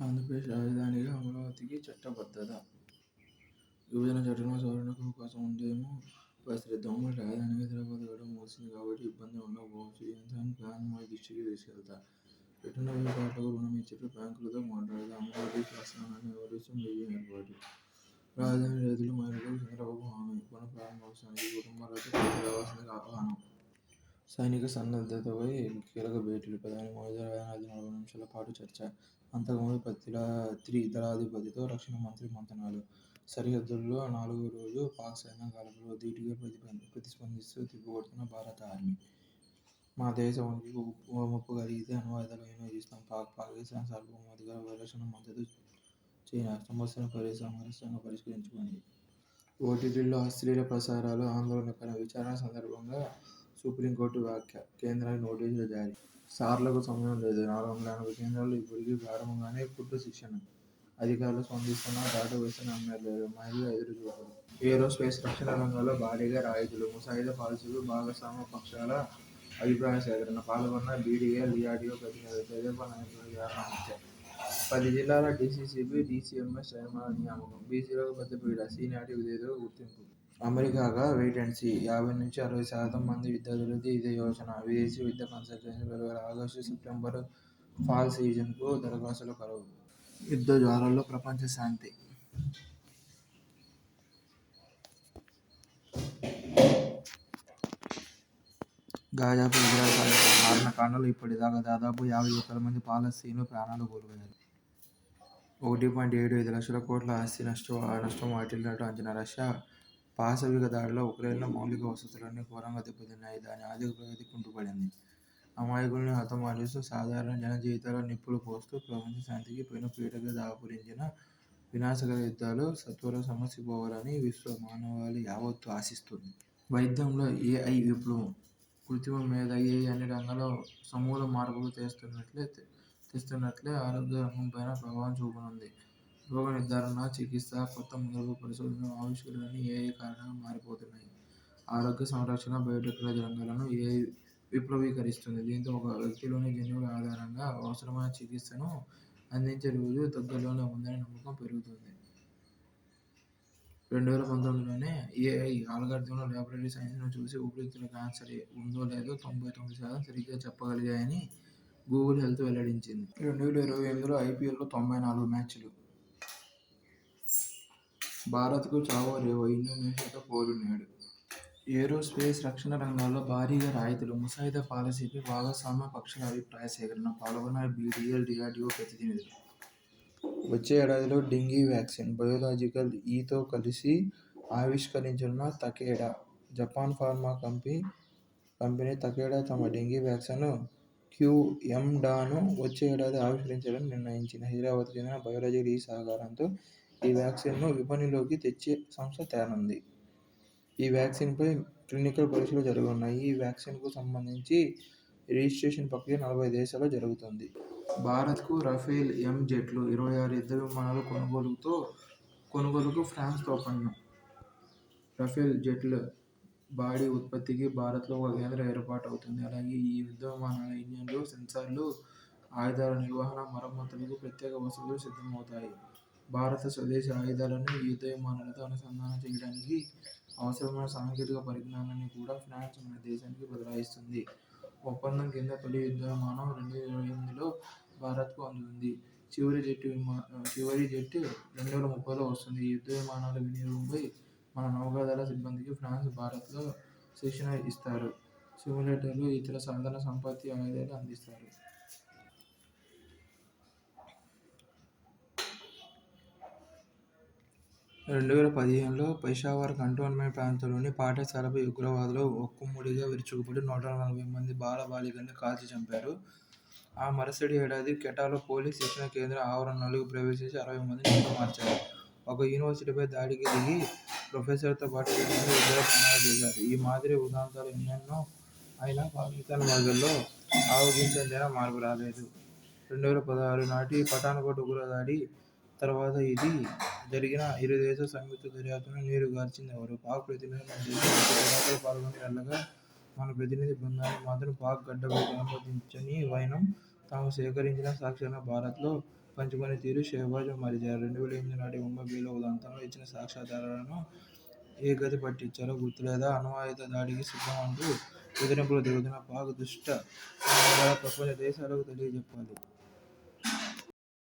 ఆంధ్రప్రదేశ్ రాజధానిగా అమరావతికి చట్టబద్ధత. విభజన చట్టంలో సవరణకు అవకాశం ఉందేమో పరిశీలిద్దాం. ఉమ్మడి రాజధానిగా హైదరాబాద్ గడువు ముగిసింది కాబట్టి ఇబ్బంది ఉండకపోవచ్చు. ఈ అంశాన్ని ప్లాన్ మోడీ దృష్టికి తీసుకెళ్తా. పెట్టిన 1000 కోట్లకు రుణం ఇచ్చేట్టు బ్యాంకులతో మాట్లాడతా. అమరావతి శాసనాన్ని ఎవరిష్టం విజయం ఏర్పాటు. రాజధాని రైతులు, మహిళలకు చంద్రబాబు హామీ. పునః ప్రారంభోత్సవానికి కుటుంబాలతో కలిసి రావాల్సిందిగా ఆహ్వానం. సైనిక సన్నద్ధతపై కీలక భేటీలు. ప్రధాని మోదీతో రాజనాథ్తో 40 నిమిషాల పాటు చర్చ. అంతకుముందు త్రిదళాధిపతితో రక్షణ మంత్రి మంతనాలు. సరిహద్దుల్లో 4వ రోజు పాక్ సైన్యం కాల్పులు. ధీటుగా ప్రతిస్పందిస్తూ తిప్పికొడుతున్న భారత ఆర్మీ. మా దేశ ఉనికికి ముప్పు కలిగితే అణ్వాయుధాలు వినియోగిస్తాం. పాకిస్తాన్ సార్వభౌమాధికార పరిరక్షణకు మద్దతు చైనా. సమస్యను సమరస్యంగా పరిష్కరించుకోండి. ఓటీటీలో అశ్లీల ప్రసారాలు ఆందోళనకరం. విచారణ సందర్భంగా సుప్రీంకోర్టు వ్యాఖ్య. కేంద్రానికి నోటీసులు జారీ. సార్లకు సమయం లేదు. 480 కేంద్రాల్లో ఇప్పటికీ ప్రారంభంగానే కుట్ర శిక్షణ. అధికారులు స్పందిస్తున్నా దాటవేస్తున్న నమ్మేలేరు. మహిళల ఎదురుచూపులు. ఏరోస్పేస్ రక్షణ రంగంలో భారీగా రాయితీలు. ముసాయిదా పాలసీపై భాగస్వామ్య పక్షాల అభిప్రాయ సేకరణ. పాల్గొన్న బీడీఎల్, డీఆర్డీఓ ప్రతినిధులు. తెదేపా నాయకులకు వ్యాహ్యానించారు. 10 జిల్లాల డీసీసీబీ, డీసీఎంఎస్ చైర్మన్ల నియామకం. బీసీలకు పెద్దపీట. సీనియారిటీ విధేయతకు గుర్తింపు. అమెరికాగా వెయిట్ అండ్ సీ. 50-60% మంది విద్యార్థులది ఇదే యోచన. విదేశీ విద్య కన్సల్టెన్సీ వెలువల. ఆగస్టు, సెప్టెంబర్ ఫాల్ సీజన్కు దరఖాస్తుల కరువు. యుద్ధ జ్వాలల్లో ప్రపంచ శాంతి. గాజాపై ఇజ్రాయెల్ కాల్పుల మారణకాండలో ఇప్పటిదాకా దాదాపు 51,000 మంది పాలస్తీన్లు ప్రాణాలు కోల్పోయారు. 1.75 లక్షల కోట్ల ఆస్తి నష్టం వాటిల్లినట్టు అంచనా. రష్యా పాశవిక దాడిలో ఉక్రెయిన్లో మౌలిక వసతులన్నీ ఘోరంగా దెబ్బతిన్నాయి. దాని ఆర్థిక ప్రగతి కుంటుపడింది. అమాయకుల్ని హతమారుస్తూ, సాధారణ జనజీవితాల్లో నిప్పులు పోస్తూ ప్రపంచ శాంతికి పెనుపీటగా దాపురించిన వినాశకర యుద్ధాలు సత్వరం సమసిపోవాలని విశ్వ మానవాళి యావత్తు ఆశిస్తుంది. వైద్యంలో ఏఐ విప్లవం. కృత్రిమ మేధ ఏఐ అన్ని రంగాల్లో సమూల మార్పులు తెస్తున్నట్లే ఆరోగ్య రంగంపైన ప్రభావం చూపనుంది. రోగ నిర్ధారణ, చికిత్స, కొత్త మందులకు పరిశోధనలు, ఆవిష్కరణలన్నీ ఏఐ కారణంగా మారిపోతున్నాయి. ఆరోగ్య సంరక్షణ, బయోటెక్నాలజీ రంగాలను ఏఐ విప్లవీకరిస్తుంది. దీంతో ఒక వ్యక్తిలోని జన్యువుల ఆధారంగా అవసరమైన చికిత్సను అందించే రోజు దగ్గరలోనే ఉందనే నమ్మకం పెరుగుతోంది. 2019లోనే ఏఐ ఆల్గారిథంలు ల్యాబొరేటరీ సైన్స్ను చూసి ఊపిరితిత్తుల క్యాన్సర్ ఉందో లేదో 99% సరిగ్గా చెప్పగలిగాయని గూగుల్ హెల్త్ వెల్లడించింది. 2028లో ఐపీఎల్లో 94 మ్యాచ్లు. భారత్కు చావో రేవో. ఇండోనేషియాతో పోరు నేడు. ఏరోస్పేస్ రక్షణ రంగాల్లో భారీగా రాయితీలు. ముసాయిదా పాలసీపై భాగస్వామ్య పక్షాల అభిప్రాయ సేకరణ. పాల్గొన్న బీడీఎల్, డీఆర్డీఓ ప్రతినిధులు. వచ్చే ఏడాదిలో డెంగీ వ్యాక్సిన్ బయోలాజికల్ ఈతో కలిసి ఆవిష్కరించనున్న Takeda. Japan pharma company Takeda తమ డెంగీ వ్యాక్సిన్ క్యూఎమ్డాను వచ్చే ఏడాది ఆవిష్కరించాలని నిర్ణయించింది. హైదరాబాద్కు చెందిన బయోలాజికల్ ఈ సహకారంతో ఈ వ్యాక్సిన్ను విపణిలోకి తెచ్చే సంస్థ తేనుంది. ఈ వ్యాక్సిన్పై క్లినికల్ పరీక్షలు జరగనున్నాయి. ఈ వ్యాక్సిన్కు సంబంధించి రిజిస్ట్రేషన్ ప్రక్రియ 40 దేశాల్లో జరుగుతోంది. భారత్కు రఫేల్ ఎంజెట్లు 26 యుద్ధ విమానాల కొనుగోలుకు ఫ్రాన్స్తో ఒప్పందం. రఫేల్ జెట్ల బాడీ ఉత్పత్తికి భారత్లో ఒక కేంద్రం ఏర్పాటవుతుంది. అలాగే ఈ యుద్ధ విమానాల ఇంజన్లు, సెన్సార్లు, ఆయుధాల నిర్వహణ, మరమ్మతులకు ప్రత్యేక వసతులు సిద్ధమవుతాయి. భారత స్వదేశీ ఆయుధాలను ఈ యుద్ధ విమానాలతో అనుసంధానం చేయడానికి అవసరమైన సాంకేతిక పరిజ్ఞానాన్ని కూడా ఫ్రాన్స్ మన దేశానికి బదలాయిస్తుంది. ఒప్పందం కింద తొలి యుద్ధ విమానం 2028లో భారత్కు అందుతుంది. చివరి జెట్ 2030లో వస్తుంది. ఈ యుద్ధ విమానాల వినియోగంపై మన నౌకాదళ సిబ్బందికి ఫ్రాన్స్, భారత్లో శిక్షణ ఇస్తారు. సిమ్యులేటర్లు, ఇతర సాధన సంపత్తి, ఆయుధాలు అందిస్తారు. 2015లో పెషావర్ కంటోన్మెంట్ ప్రాంతంలోని పాఠశాలపై ఉగ్రవాదులు ఒక్కముడిగా విరుచుకుపడి 140 మంది బాలబాలికల్ని కాల్చి చంపారు. ఆ మరుసటి ఏడాది క్వెటాలో పోలీస్ శిక్షణ కేంద్రం ఆవరణలోకి ప్రవేశించి 60 మందిని హతమార్చారు. ఒక యూనివర్సిటీపై దాడికి దిగి ప్రొఫెసర్తో పాటు 8 మంది విద్యార్థులు ప్రాణాలు తీశారు. ఈ మాదిరి ఉదంతాలు ఎన్నెన్నో అయినా పాకిస్తాన్ వైఖరిలో ఆవగించేంతైనా మార్పు రాలేదు. 2016 నాటి పఠాన్కోట్ ఉగ్రదాడి తర్వాత జరిగిన ఇరు దేశాల సంయుక్త దర్యాప్తును నీరుగార్చిందెవరు? పాక్ ప్రతినిధులు మన దేశంలో ఉగ్రదాడుల్లో పాల్గొని వెళ్లగా మన ప్రతినిధి బృందాన్ని మాత్రం పాక్ గడ్డపైకి అనుమతించని వైనం తాము సేకరించిన సాక్ష్యాలను భారత్లో పంచుకునే తీరు షహబాజ్ మరిచారు. 2008 నాటి ముంబై బేలో ఉదంతంలో ఇచ్చిన సాక్ష్యాధారాలను ఏ గతి పట్టించారో గుర్తులేదా? అణ్వాయుధ దాడికి సిద్ధమంటూ బెదిరింపులకు దిగుతున్న పాక్ దుష్ట ప్రయత్నాలను ప్రపంచ దేశాలకు తెలియజెప్పాలి.